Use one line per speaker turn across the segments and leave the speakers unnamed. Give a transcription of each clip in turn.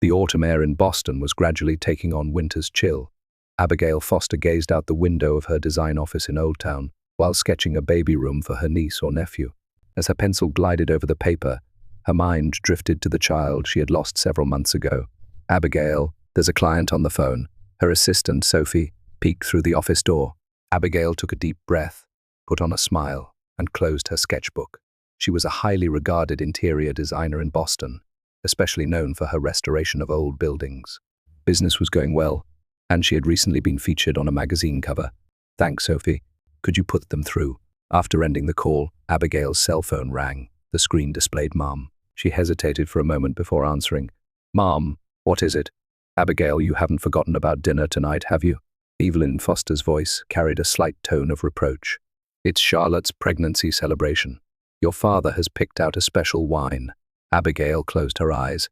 The autumn air in Boston was gradually taking on winter's chill. Abigail Foster gazed out the window of her design office in Old Town while sketching a baby room for her niece or nephew. As her pencil glided over the paper, her mind drifted to the child she had lost several months ago. "Abigail, there's a client on the phone." Her assistant, Sophie, peeked through the office door. Abigail took a deep breath, put on a smile, and closed her sketchbook. She was a highly regarded interior designer in Boston, especially known for her restoration of old buildings. Business was going well, and she had recently been featured on a magazine cover. "Thanks, Sophie. Could you put them through?" After ending the call, Abigail's cell phone rang. The screen displayed Mom. She hesitated for a moment before answering. "Mom, what is it?" "Abigail, you haven't forgotten about dinner tonight, have you?" Evelyn Foster's voice carried a slight tone of reproach. "It's Charlotte's pregnancy celebration. Your father has picked out a special wine." Abigail closed her eyes.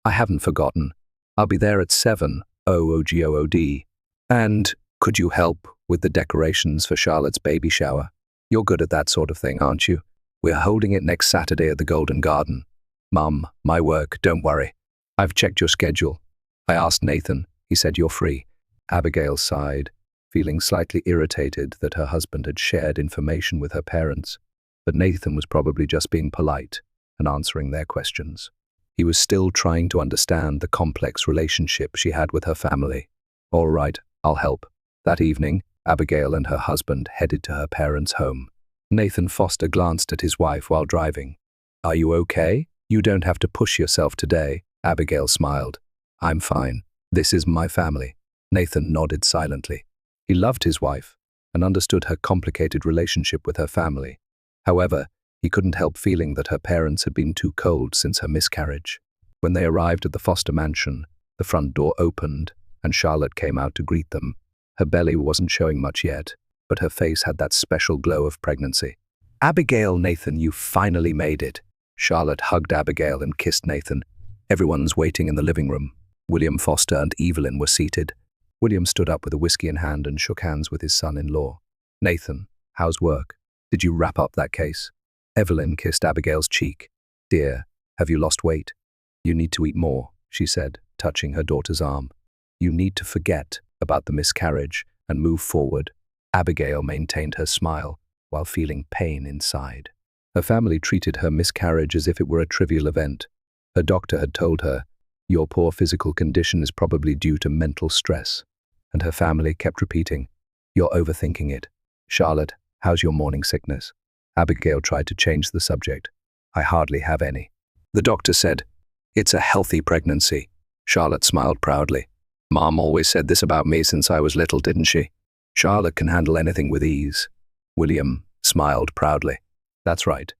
"I haven't forgotten. I'll be there at 7, OOGOOD. And could you help with the decorations for Charlotte's baby shower? You're good at that sort of thing, aren't you? We're holding it next Saturday at the Golden Garden." "Mum, my work, don't worry. I've checked your schedule. I asked Nathan. He said you're free." Abigail sighed, feeling slightly irritated that her husband had shared information with her parents. But Nathan was probably just being polite and answering their questions. He was still trying to understand the complex relationship she had with her family. "All right, I'll help." That evening, Abigail and her husband headed to her parents' home. Nathan Foster glanced at his wife while driving. "Are you okay? You don't have to push yourself today." Abigail smiled. "I'm fine. This is my family." Nathan nodded silently. He loved his wife and understood her complicated relationship with her family. However, he couldn't help feeling that her parents had been too cold since her miscarriage. When they arrived at the Foster mansion, the front door opened and Charlotte came out to greet them. Her belly wasn't showing much yet, but her face had that special glow of pregnancy. "Abigail, Nathan, you finally made it." Charlotte hugged Abigail and kissed Nathan. Everyone's waiting in the living room. William Foster and Evelyn were seated. William stood up with a whiskey in hand and shook hands with his son-in-law. "Nathan, how's work? Did you wrap up that case?" Evelyn kissed Abigail's cheek. "Dear, have you lost weight?" "You need to eat more," she said, touching her daughter's arm. "You need to forget about the miscarriage and move forward." Abigail maintained her smile while feeling pain inside. Her family treated her miscarriage as if it were a trivial event. Her doctor had told her, "Your poor physical condition is probably due to mental stress." And her family kept repeating, "You're overthinking it." "Charlotte, how's your morning sickness?" Abigail tried to change the subject. "I hardly have any." The doctor said, "It's a healthy pregnancy." Charlotte smiled proudly. "Mom always said this about me since I was little, didn't she? Charlotte can handle anything with ease." William smiled proudly. "That's right.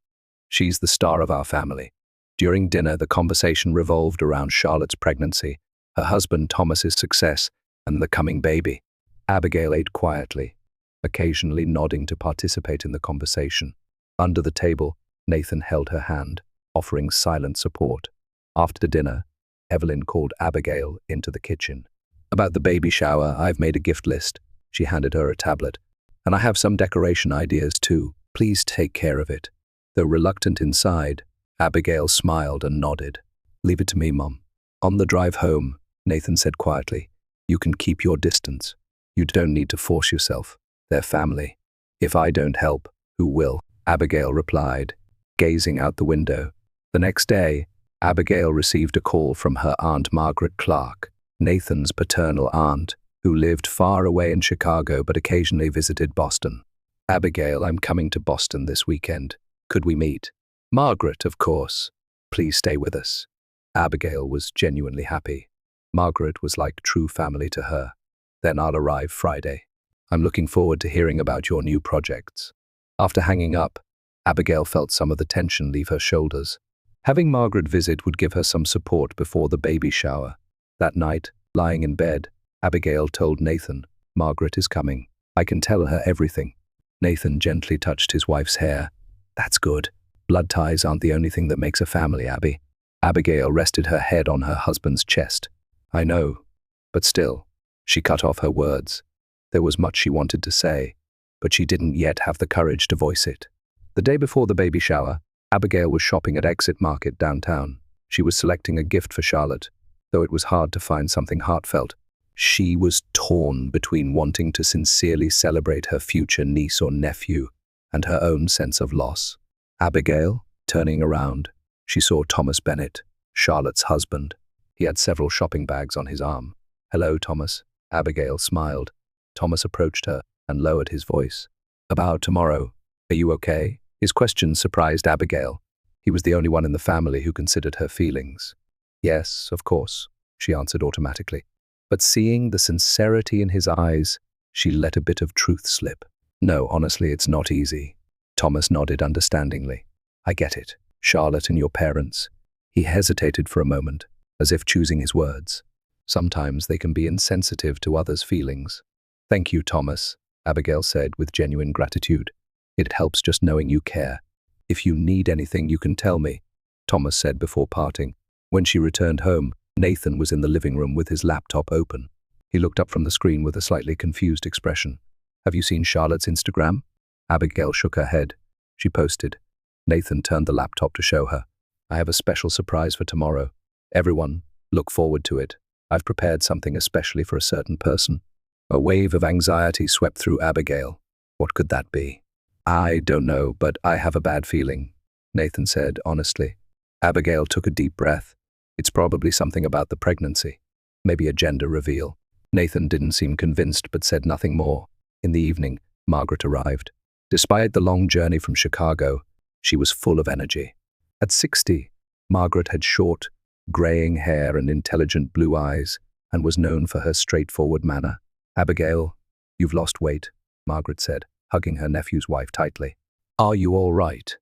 She's the star of our family." During dinner, the conversation revolved around Charlotte's pregnancy, her husband Thomas's success, and the coming baby. Abigail ate quietly, occasionally nodding to participate in the conversation. Under the table, Nathan held her hand, offering silent support. After dinner, Evelyn called Abigail into the kitchen. "About the baby shower, I've made a gift list." She handed her a tablet. "And I have some decoration ideas too. Please take care of it." Though reluctant inside, Abigail smiled and nodded. "Leave it to me, Mom." On the drive home, Nathan said quietly, "You can keep your distance. You don't need to force yourself. They're family. If I don't help, who will?" Abigail replied, gazing out the window. The next day, Abigail received a call from her Aunt Margaret Clark, Nathan's paternal aunt, who lived far away in Chicago but occasionally visited Boston. "Abigail, I'm coming to Boston this weekend. Could we meet?" "Margaret, of course. Please stay with us." Abigail was genuinely happy. Margaret was like true family to her. "Then I'll arrive Friday. I'm looking forward to hearing about your new projects." After hanging up, Abigail felt some of the tension leave her shoulders. Having Margaret visit would give her some support before the baby shower. That night, lying in bed, Abigail told Nathan, "Margaret is coming. I can tell her everything." Nathan gently touched his wife's hair. "That's good. Blood ties aren't the only thing that makes a family, Abby." Abigail rested her head on her husband's chest. "I know, but still." She cut off her words. There was much she wanted to say, but she didn't yet have the courage to voice it. The day before the baby shower, Abigail was shopping at Exit Market downtown. She was selecting a gift for Charlotte. though it was hard to find something heartfelt. She was torn between wanting to sincerely celebrate her future niece or nephew and her own sense of loss. Abigail, turning around, she saw Thomas Bennett, Charlotte's husband. He had several shopping bags on his arm. "Hello, Thomas." Abigail smiled. Thomas approached her and lowered his voice. "About tomorrow. Are you okay?" His question surprised Abigail. He was the only one in the family who considered her feelings. "Yes, of course," she answered automatically. But seeing the sincerity in his eyes, she let a bit of truth slip. "No, honestly, it's not easy." Thomas nodded understandingly. "I get it. Charlotte and your parents." He hesitated for a moment, as if choosing his words. Sometimes they can be insensitive to others' feelings. "Thank you, Thomas," Abigail said with genuine gratitude. "It helps just knowing you care. If you need anything, you can tell me," Thomas said before parting. When she returned home, Nathan was in the living room with his laptop open. He looked up from the screen with a slightly confused expression. "Have you seen Charlotte's Instagram?" Abigail shook her head. She posted. Nathan turned the laptop to show her. "I have a special surprise for tomorrow. Everyone, look forward to it. I've prepared something especially for a certain person." A wave of anxiety swept through Abigail. What could that be? "I don't know, but I have a bad feeling," Nathan said honestly. Abigail took a deep breath. "It's probably something about the pregnancy. Maybe a gender reveal." Nathan didn't seem convinced but said nothing more. In the evening, Margaret arrived. Despite the long journey from Chicago, she was full of energy. At 60, Margaret had short, graying hair and intelligent blue eyes, and was known for her straightforward manner. "Abigail, you've lost weight," Margaret said, hugging her nephew's wife tightly. "Are you all right?"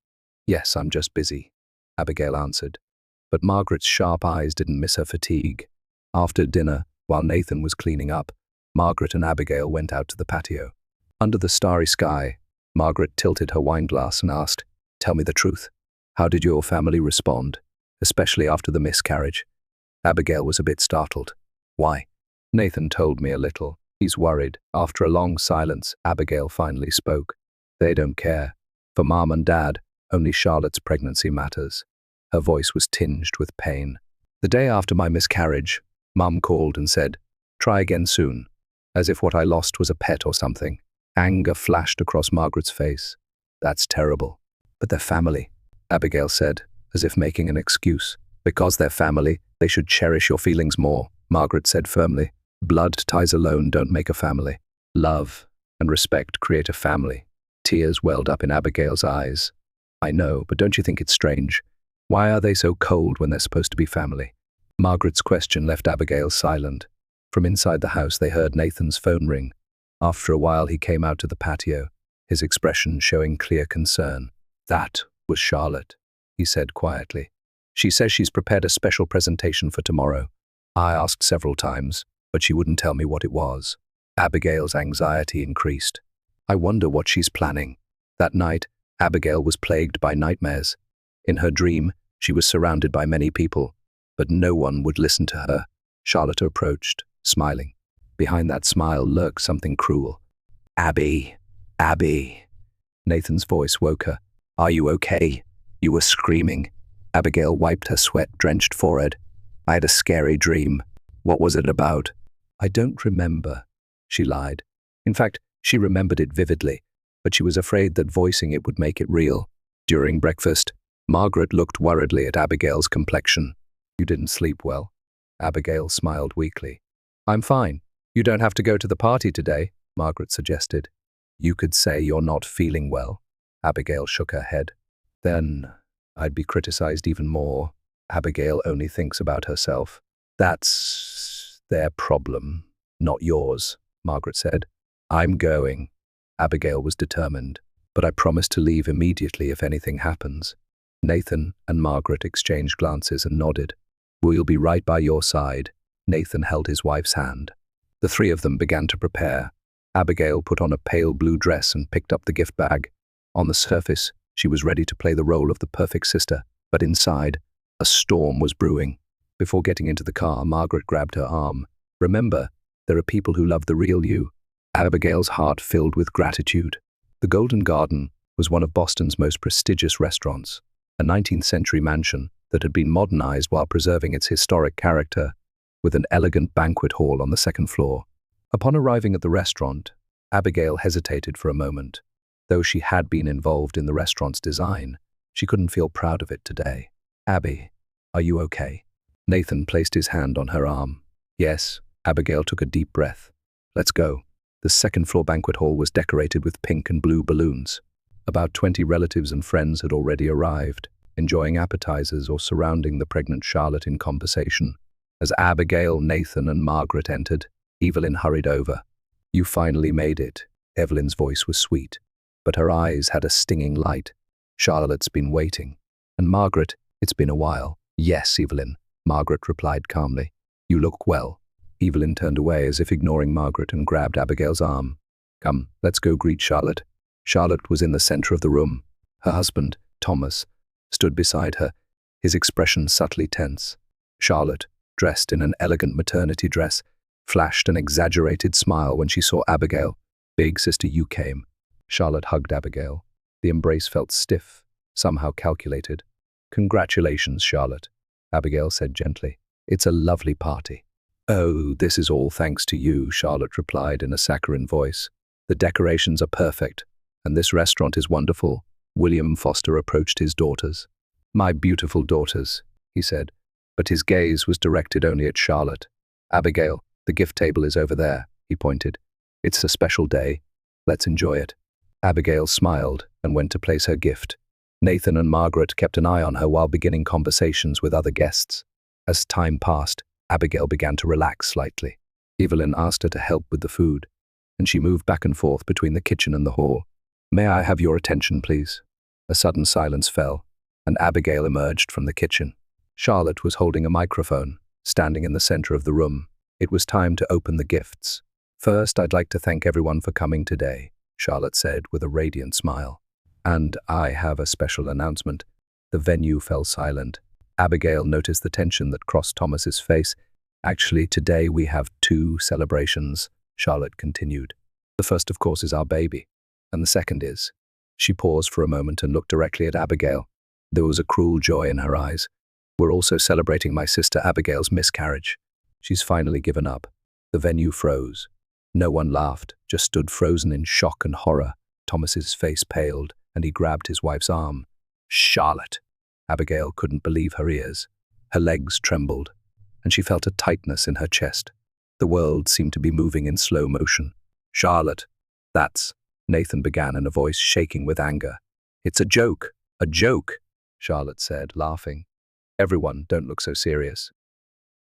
"Yes, I'm just busy," Abigail answered. But Margaret's sharp eyes didn't miss her fatigue. After dinner, while Nathan was cleaning up, Margaret and Abigail went out to the patio. Under the starry sky, Margaret tilted her wineglass and asked, "Tell me the truth. How did your family respond, especially after the miscarriage?" Abigail was a bit startled. "Why?" "Nathan told me a little. He's worried." After a long silence, Abigail finally spoke. "They don't care. For Mom and Dad, only Charlotte's pregnancy matters." Her voice was tinged with pain. "The day after my miscarriage, Mom called and said, 'Try again soon,' as if what I lost was a pet or something." Anger flashed across Margaret's face. "That's terrible." "But they're family," Abigail said, as if making an excuse. "Because they're family, they should cherish your feelings more," Margaret said firmly. "Blood ties alone don't make a family. Love and respect create a family." Tears welled up in Abigail's eyes. "I know, but don't you think it's strange? Why are they so cold when they're supposed to be family?" Margaret's question left Abigail silent. From inside the house, they heard Nathan's phone ring. After a while, he came out to the patio, his expression showing clear concern. "That was Charlotte," he said quietly. "She says she's prepared a special presentation for tomorrow. I asked several times, but she wouldn't tell me what it was." Abigail's anxiety increased. "I wonder what she's planning." That night, Abigail was plagued by nightmares. In her dream, she was surrounded by many people, but no one would listen to her. Charlotte approached, smiling. Behind that smile lurked something cruel. "Abby, Abby." Nathan's voice woke her. "Are you okay?" "You were screaming." Abigail wiped her sweat-drenched forehead. "I had a scary dream." "What was it about?" "I don't remember," she lied. In fact, she remembered it vividly, but she was afraid that voicing it would make it real. During breakfast, Margaret looked worriedly at Abigail's complexion. "You didn't sleep well." Abigail smiled weakly. "I'm fine. You don't have to go to the party today," Margaret suggested. "You could say you're not feeling well." Abigail shook her head. "Then I'd be criticized even more." Abigail only thinks about herself. "That's their problem, not yours," Margaret said. "I'm going." Abigail was determined, "But I promise to leave immediately if anything happens." Nathan and Margaret exchanged glances and nodded. "We'll be right by your side." Nathan held his wife's hand. The three of them began to prepare. Abigail put on a pale blue dress and picked up the gift bag. On the surface, she was ready to play the role of the perfect sister, but inside, a storm was brewing. Before getting into the car, Margaret grabbed her arm. "Remember, there are people who love the real you." Abigail's heart filled with gratitude. The Golden Garden was one of Boston's most prestigious restaurants, a 19th-century mansion that had been modernized while preserving its historic character. with an elegant banquet hall on the second floor. Upon arriving at the restaurant, Abigail hesitated for a moment. Though she had been involved in the restaurant's design, she couldn't feel proud of it today. "Abby, are you okay?" Nathan placed his hand on her arm. "Yes." Abigail took a deep breath. "Let's go." The second-floor banquet hall was decorated with pink and blue balloons. About 20 relatives and friends had already arrived, enjoying appetizers or surrounding the pregnant Charlotte in conversation. As Abigail, Nathan, and Margaret entered, Evelyn hurried over. "You finally made it." Evelyn's voice was sweet, but her eyes had a stinging light. "Charlotte's been waiting." "And Margaret, it's been a while." "Yes, Evelyn," Margaret replied calmly. "You look well." Evelyn turned away as if ignoring Margaret and grabbed Abigail's arm. "Come, let's go greet Charlotte." Charlotte was in the center of the room. Her husband, Thomas, stood beside her, his expression subtly tense. Charlotte, dressed in an elegant maternity dress, flashed an exaggerated smile when she saw Abigail. "Big sister, you came." Charlotte hugged Abigail. The embrace felt stiff, somehow calculated. "Congratulations, Charlotte," Abigail said gently. "It's a lovely party." "Oh, this is all thanks to you," Charlotte replied in a saccharine voice. "The decorations are perfect, and this restaurant is wonderful." William Foster approached his daughters. "My beautiful daughters," he said, but his gaze was directed only at Charlotte. "Abigail, the gift table is over there," he pointed. "It's a special day. Let's enjoy it." Abigail smiled and went to place her gift. Nathan and Margaret kept an eye on her while beginning conversations with other guests. As time passed, Abigail began to relax slightly. Evelyn asked her to help with the food, and she moved back and forth between the kitchen and the hall. "May I have your attention, please?" A sudden silence fell, and Abigail emerged from the kitchen. Charlotte was holding a microphone, standing in the center of the room. It was time to open the gifts. "First, I'd like to thank everyone for coming today," Charlotte said with a radiant smile. "And I have a special announcement." The venue fell silent. Abigail noticed the tension that crossed Thomas's face. "Actually, today we have 2 celebrations," Charlotte continued. "The first, of course, is our baby. And the second is..." She paused for a moment and looked directly at Abigail. There was a cruel joy in her eyes. "We're also celebrating my sister Abigail's miscarriage. She's finally given up." The venue froze. No one laughed, just stood frozen in shock and horror. Thomas's face paled, and he grabbed his wife's arm. "Charlotte!" Abigail couldn't believe her ears. Her legs trembled, and she felt a tightness in her chest. The world seemed to be moving in slow motion. "Charlotte, that's..." Nathan began in a voice shaking with anger. "It's a joke, Charlotte said, laughing. "Everyone, don't look so serious.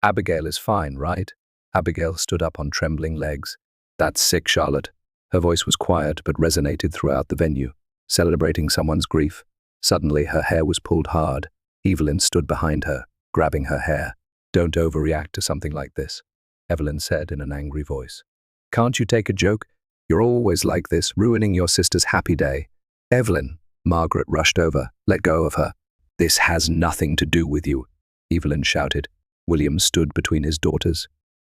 Abigail is fine, right?" Abigail stood up on trembling legs. "That's sick, Charlotte." Her voice was quiet but resonated throughout the venue, celebrating someone's grief. Suddenly, her hair was pulled hard. Evelyn stood behind her, grabbing her hair. "Don't overreact to something like this," Evelyn said in an angry voice. "Can't you take a joke? You're always like this, ruining your sister's happy day." "Evelyn," Margaret rushed over. "Let go of her." "This has nothing to do with you," Evelyn shouted. William stood between his daughters.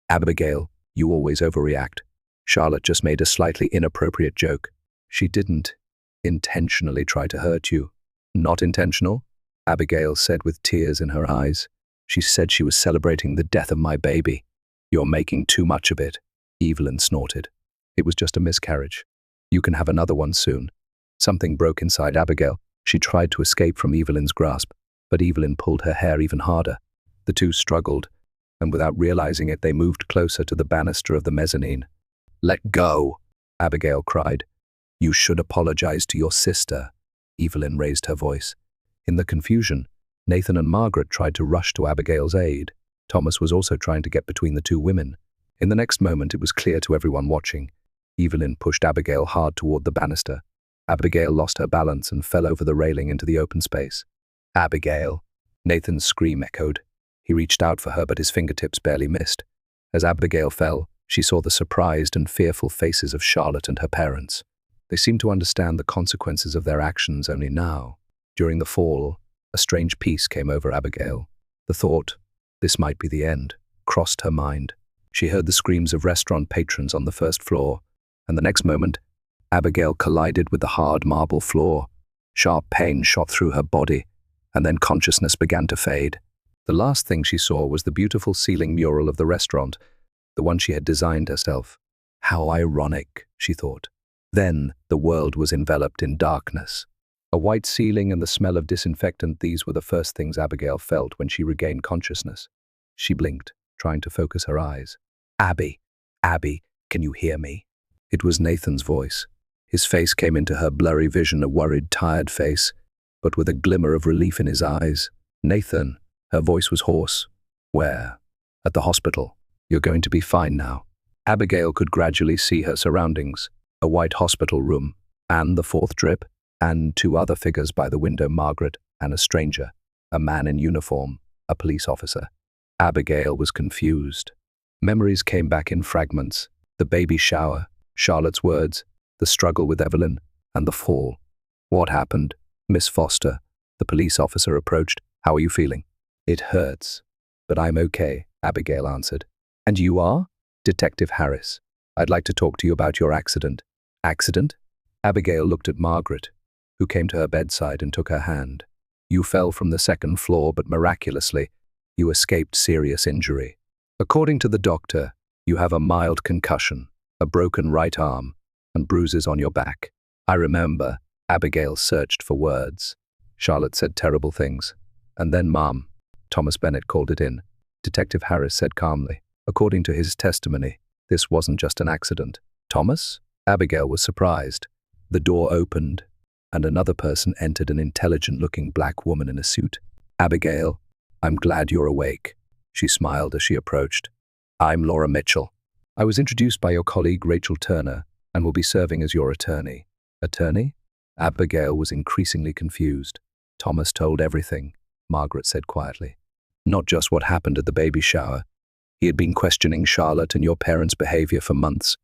"Abigail, you always overreact. Charlotte just made a slightly inappropriate joke. She didn't intentionally try to hurt you." "Not intentional?" Abigail said with tears in her eyes. "She said she was celebrating the death of my baby." "You're making too much of it," Evelyn snorted. "It was just a miscarriage. You can have another one soon." Something broke inside Abigail. She tried to escape from Evelyn's grasp, but Evelyn pulled her hair even harder. The two struggled, and without realizing it, they moved closer to the banister of the mezzanine. "Let go," Abigail cried. "You should apologize to your sister." Evelyn raised her voice. In the confusion, Nathan and Margaret tried to rush to Abigail's aid. Thomas was also trying to get between the two women. In the next moment, it was clear to everyone watching. Evelyn pushed Abigail hard toward the banister. Abigail lost her balance and fell over the railing into the open space. "Abigail!" Nathan's scream echoed. He reached out for her, but his fingertips barely missed. As Abigail fell, she saw the surprised and fearful faces of Charlotte and her parents. They seemed to understand the consequences of their actions only now. During the fall, a strange peace came over Abigail. The thought, this might be the end, crossed her mind. She heard the screams of restaurant patrons on the first floor, and the next moment, Abigail collided with the hard marble floor. Sharp pain shot through her body, and then consciousness began to fade. The last thing she saw was the beautiful ceiling mural of the restaurant, the one she had designed herself. How ironic, she thought. Then the world was enveloped in darkness. A white ceiling and the smell of disinfectant, these were the first things Abigail felt when she regained consciousness. She blinked, trying to focus her eyes. Abby, can you hear me? It was Nathan's voice. His face came into her blurry vision, a worried, tired face, but with a glimmer of relief in his eyes. Nathan, her voice was hoarse. Where? At the hospital. You're going to be fine now. Abigail could gradually see her surroundings. A white hospital room, and the fourth drip, and two other figures by the window, Margaret and a stranger, a man in uniform, a police officer. Abigail was confused. Memories came back in fragments. The baby shower, Charlotte's words, the struggle with Evelyn, and the fall. What happened? Miss Foster, the police officer approached. How are you feeling? It hurts, but I'm okay, Abigail answered. And you are? Detective Harris. I'd like to talk to you about your accident. Accident? Abigail looked at Margaret, who came to her bedside and took her hand. You fell from the second floor, but miraculously, you escaped serious injury. According to the doctor, you have a mild concussion, a broken right arm, and bruises on your back. I remember. Abigail searched for words. Charlotte said terrible things. And then Mom. Thomas Bennett called it in. Detective Harris said calmly. According to his testimony, this wasn't just an accident. Thomas? Abigail was surprised. The door opened, and another person entered, an intelligent-looking black woman in a suit. Abigail, I'm glad you're awake. She smiled as she approached. I'm Laura Mitchell. I was introduced by your colleague Rachel Turner and will be serving as your attorney. Attorney? Abigail was increasingly confused. Thomas told everything, Margaret said quietly. Not just what happened at the baby shower. He had been questioning Charlotte and your parents' behavior for months.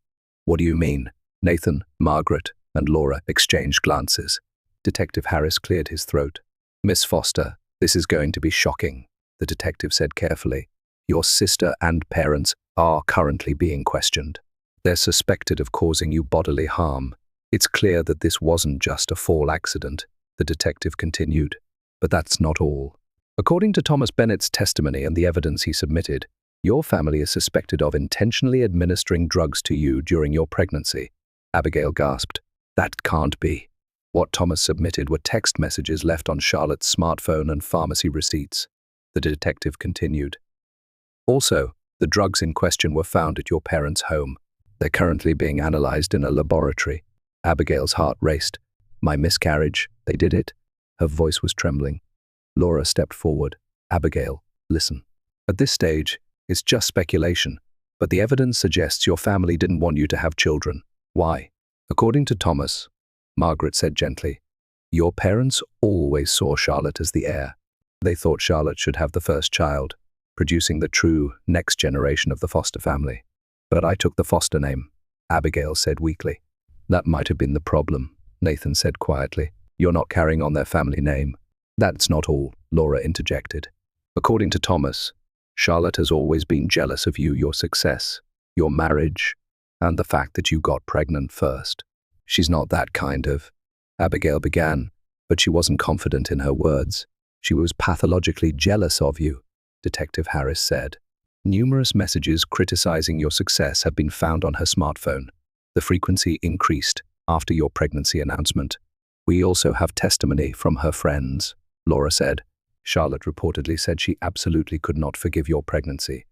What do you mean? Nathan, Margaret, and Laura exchanged glances. Detective Harris cleared his throat. Miss Foster, this is going to be shocking, the detective said carefully. Your sister and parents are currently being questioned. They're suspected of causing you bodily harm. It's clear that this wasn't just a fall accident, the detective continued. But that's not all. According to Thomas Bennett's testimony and the evidence he submitted, your family is suspected of intentionally administering drugs to you during your pregnancy. Abigail gasped. That can't be. What Thomas submitted were text messages left on Charlotte's smartphone and pharmacy receipts. The detective continued. Also, the drugs in question were found at your parents' home. They're currently being analyzed in a laboratory. Abigail's heart raced. My miscarriage, they did it? Her voice was trembling. Laura stepped forward. Abigail, listen. At this stage, it's just speculation, but the evidence suggests your family didn't want you to have children. Why? According to Thomas, Margaret said gently, your parents always saw Charlotte as the heir. They thought Charlotte should have the first child, producing the true next generation of the Foster family. But I took the Foster name, Abigail said weakly. That might have been the problem, Nathan said quietly. You're not carrying on their family name. That's not all, Laura interjected. According to Thomas, Charlotte has always been jealous of you, your success, your marriage, and the fact that you got pregnant first. She's not that kind of... Abigail began, but she wasn't confident in her words. She was pathologically jealous of you, Detective Harris said. Numerous messages criticizing your success have been found on her smartphone. The frequency increased after your pregnancy announcement. We also have testimony from her friends, Laura said. Charlotte reportedly said she absolutely could not forgive your pregnancy.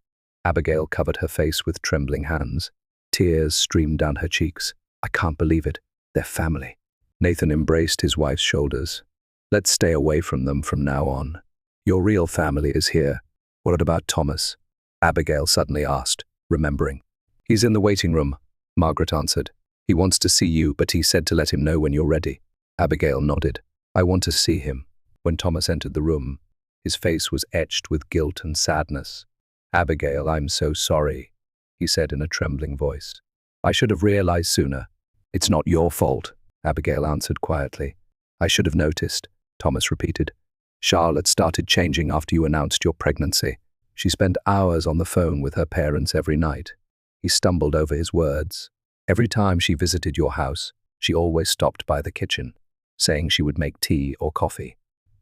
Abigail covered her face with trembling hands. Tears streamed down her cheeks. I can't believe it. They're family. Nathan embraced his wife's shoulders. Let's stay away from them from now on. Your real family is here. What about Thomas? Abigail suddenly asked, remembering. He's in the waiting room, Margaret answered. He wants to see you, but he said to let him know when you're ready. Abigail nodded. I want to see him. When Thomas entered the room, his face was etched with guilt and sadness. Abigail, I'm so sorry, he said in a trembling voice. I should have realized sooner. It's not your fault, Abigail answered quietly. I should have noticed, Thomas repeated. Charlotte started changing after you announced your pregnancy. She spent hours on the phone with her parents every night. He stumbled over his words. Every time she visited your house, she always stopped by the kitchen, saying she would make tea or coffee.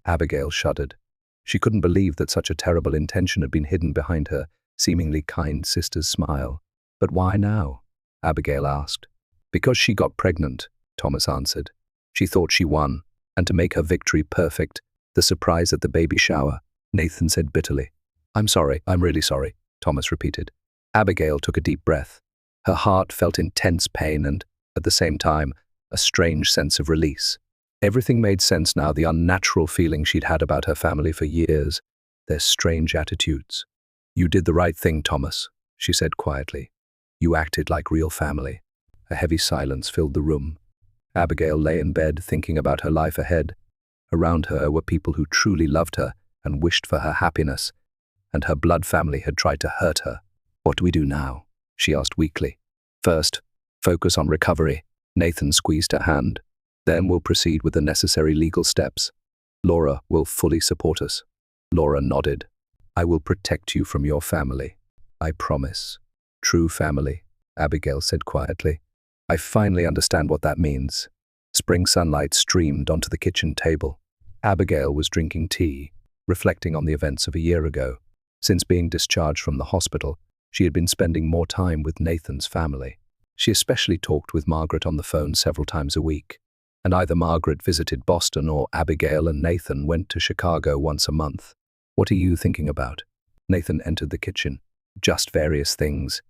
Abigail shuddered. She couldn't believe that such a terrible intention had been hidden behind her seemingly kind sister's smile. "But why now?" Abigail asked. "Because she got pregnant," Thomas answered. "She thought she won, and to make her victory perfect, the surprise at the baby shower," Nathan said bitterly. "I'm sorry, I'm really sorry," Thomas repeated. Abigail took a deep breath. Her heart felt intense pain and, at the same time, a strange sense of release. Everything made sense now, the unnatural feeling she'd had about her family for years, their strange attitudes. "You did the right thing, Thomas," she said quietly. "You acted like real family." A heavy silence filled the room. Abigail lay in bed thinking about her life ahead. Around her were people who truly loved her and wished for her happiness, and her blood family had tried to hurt her. "What do we do now?" she asked weakly. "First, focus on recovery." Nathan squeezed her hand. "Then we'll proceed with the necessary legal steps. Laura will fully support us." Laura nodded. "I will protect you from your family. I promise." "True family," Abigail said quietly. "I finally understand what that means." Spring sunlight streamed onto the kitchen table. Abigail was drinking tea, reflecting on the events of a year ago. Since being discharged from the hospital, she had been spending more time with Nathan's family. She especially talked with Margaret on the phone several times a week, and either Margaret visited Boston or Abigail and Nathan went to Chicago once a month. "What are you thinking about?" Nathan entered the kitchen. "Just various things."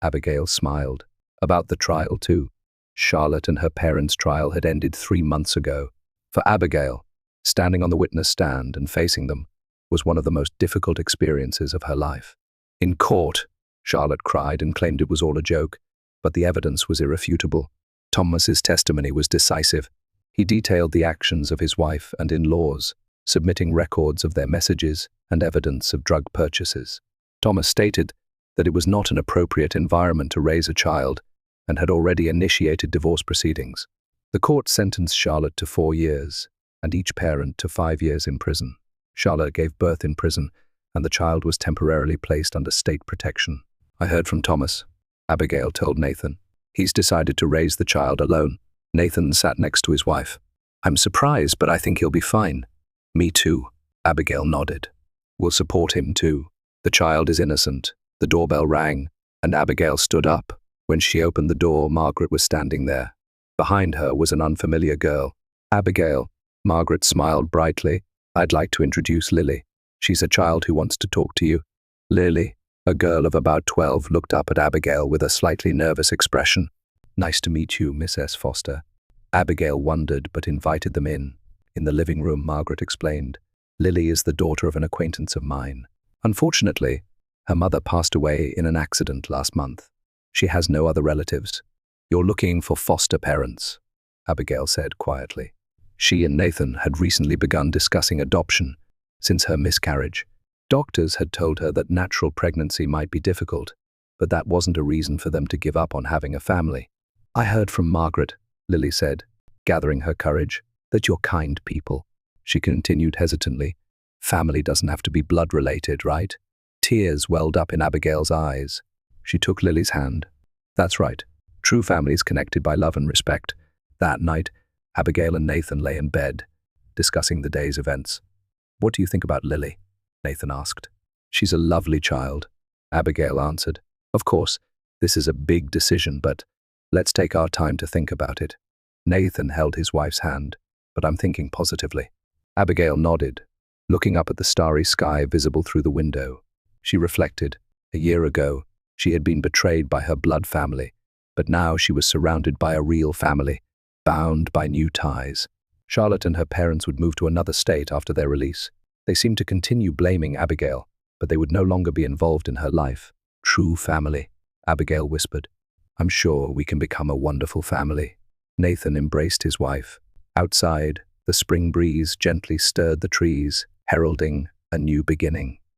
Abigail smiled. "About the trial, too." Charlotte and her parents' trial had ended 3 months ago. For Abigail, standing on the witness stand and facing them was one of the most difficult experiences of her life. In court, Charlotte cried and claimed it was all a joke, but the evidence was irrefutable. Thomas's testimony was decisive. He detailed the actions of his wife and in-laws, submitting records of their messages and evidence of drug purchases. Thomas stated that it was not an appropriate environment to raise a child and had already initiated divorce proceedings. The court sentenced Charlotte to 4 years and each parent to 5 years in prison. Charlotte gave birth in prison, and the child was temporarily placed under state protection. "I heard from Thomas," Abigail told Nathan. "He's decided to raise the child alone." Nathan sat next to his wife. "I'm surprised, but I think he'll be fine." "Me too," Abigail nodded. "We'll support him too. The child is innocent." The doorbell rang, and Abigail stood up. When she opened the door, Margaret was standing there. Behind her was an unfamiliar girl. "Abigail," Margaret smiled brightly. "I'd like to introduce Lily. She's a child who wants to talk to you." Lily, a girl of about 12, looked up at Abigail with a slightly nervous expression. "Nice to meet you, Miss S. Foster." Abigail wondered but invited them in. In the living room, Margaret explained, "Lily is the daughter of an acquaintance of mine. Unfortunately, her mother passed away in an accident last month. She has no other relatives. You're looking for foster parents," Abigail said quietly. She and Nathan had recently begun discussing adoption since her miscarriage. Doctors had told her that natural pregnancy might be difficult, but that wasn't a reason for them to give up on having a family. "I heard from Margaret," Lily said, gathering her courage, "that you're kind people." She continued hesitantly, "Family doesn't have to be blood-related, right?" Tears welled up in Abigail's eyes. She took Lily's hand. "That's right. True family is connected by love and respect." That night, Abigail and Nathan lay in bed, discussing the day's events. "What do you think about Lily?" Nathan asked. "She's a lovely child," Abigail answered. "Of course, this is a big decision, but let's take our time to think about it." Nathan held his wife's hand. "But I'm thinking positively." Abigail nodded, looking up at the starry sky visible through the window. She reflected. A year ago, she had been betrayed by her blood family, but now she was surrounded by a real family, bound by new ties. Charlotte and her parents would move to another state after their release. They seemed to continue blaming Abigail, but they would no longer be involved in her life. "True family," Abigail whispered. "I'm sure we can become a wonderful family." Nathan embraced his wife. Outside, the spring breeze gently stirred the trees, heralding a new beginning.